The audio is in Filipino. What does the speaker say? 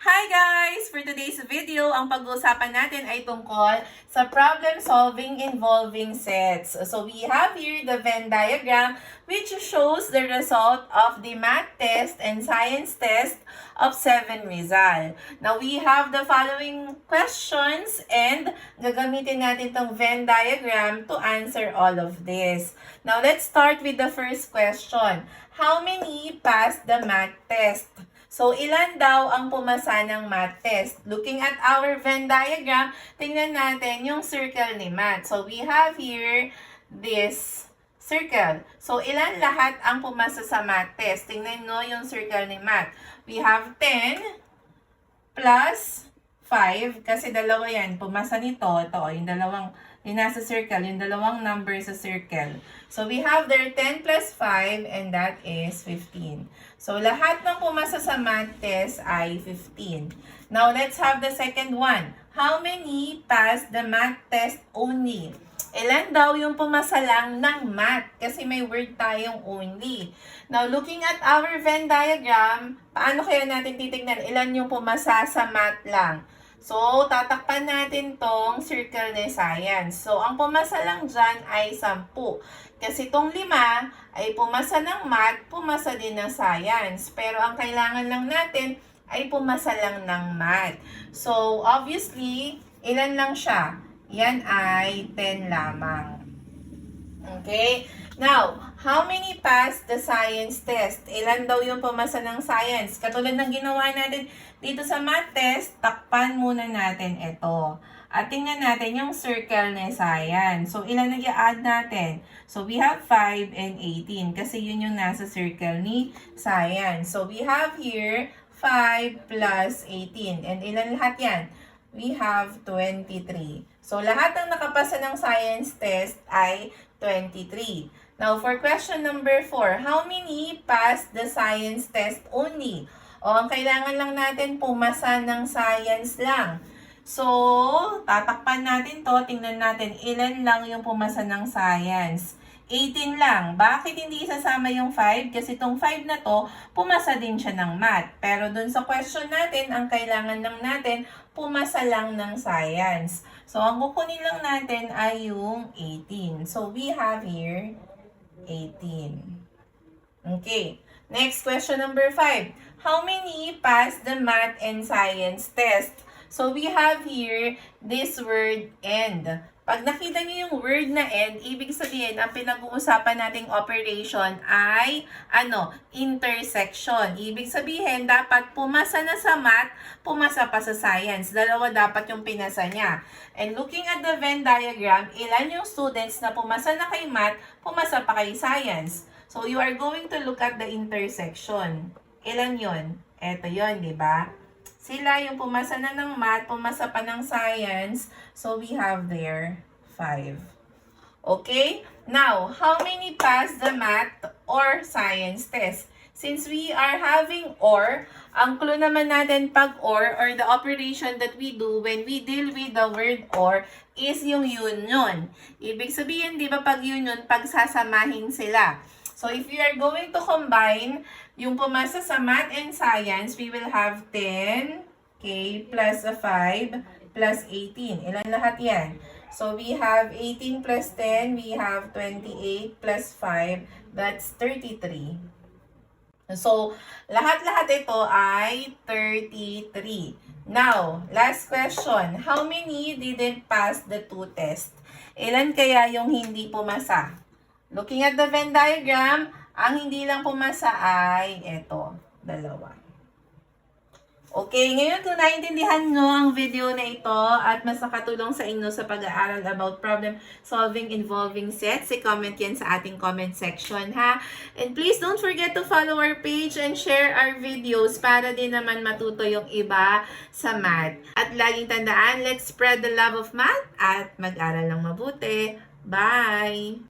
Hi guys! For today's video, ang pag-uusapan natin ay tungkol sa problem solving involving sets. So we have here the Venn diagram which shows the result of the math test and science test of 7 Rizal. Now we have the following questions and gagamitin natin tong Venn diagram to answer all of this. Now let's start with the first question. How many passed the math test? So, ilan daw ang pumasa ng math test? Looking at our Venn diagram, tingnan natin yung circle ni math. So, we have here this circle. So, ilan lahat ang pumasa sa math test? Tingnan nyo yung circle ni math. We have 10 plus 5, kasi dalawa yan. Pumasa nito, ito, yung nasa circle, yung dalawang number sa circle. So, we have there 10 plus 5, and that is 15. So, lahat ng pumasa sa math test ay 15. Now, let's have the second one. How many passed the math test only? Ilan daw yung pumasa lang ng math? Kasi may word tayong only. Now, looking at our Venn diagram, paano kaya natin titignan ilan yung pumasa sa math lang? So, tatakpan natin tong circle ni science. So, ang pumasa lang dyan ay 10. Kasi itong 5 ay pumasa ng math, pumasa din ng science. Pero ang kailangan lang natin ay pumasa lang ng math. So, obviously, ilan lang siya? Yan ay 10 lamang. Okay? Now, how many passed the science test? Ilan daw yung pumasa ng science? Katulad ng ginawa natin dito sa math test, takpan muna natin ito. At tingnan natin yung circle ni science. So, ilan nag-i-add natin? So, we have 5 and 18 kasi yun yung nasa circle ni science. So, we have here 5 plus 18. And ilan lahat yan? We have 23. So, lahat ng nakapasa ng science test ay 23. Now, for question number 4, how many passed the science test only? O, ang kailangan lang natin pumasa ng science lang. So, tatakpan natin to. Tingnan natin ilan lang yung pumasa ng science. 18 lang. Bakit hindi isasama yung 5? Kasi itong 5 na to, pumasa din siya ng math. Pero dun sa question natin, ang kailangan lang natin, pumasa lang ng science. So, ang kukunin lang natin ay yung 18. So, we have here 18. Okay. Next, question number 5. How many passed the math and science test? So, we have here this word and. Pag nakita niyo yung word na and, ibig sabihin, ang pinag-uusapan nating operation ay, intersection. Ibig sabihin, dapat pumasa na sa math, pumasa pa sa science. Dalawa dapat yung pinasa niya. And looking at the Venn diagram, ilan yung students na pumasa na kay math, pumasa pa kay science. So, you are going to look at the intersection. Ilan yun? Eto yun, di ba? Sila yung pumasa na ng math, pumasa pa ng science. So, we have there 5. Okay? Now, how many passed the math or science test? Since we are having or, ang clue naman natin pag or the operation that we do when we deal with the word or is yung union. Ibig sabihin, di ba pag union, pagsasamahin sila. So, if we are going to combine yung pumasa sa math and science, we will have 10k plus 5 plus 18. Ilan lahat yan? So, we have 18 plus 10, we have 28 plus 5, that's 33. So, lahat-lahat ito ay 33. Now, last question. How many didn't pass the 2 tests? Ilan kaya yung hindi pumasa? Looking at the Venn diagram, ang hindi lang pumasa ay ito, 2. Okay, ngayon kung naiintindihan nyo ang video na ito at mas nakatulong sa inyo sa pag-aaral about problem solving involving sets, i-comment yan sa ating comment section, ha? And please don't forget to follow our page and share our videos para din naman matuto yung iba sa math. At laging tandaan, let's spread the love of math at mag-aral ng mabuti. Bye!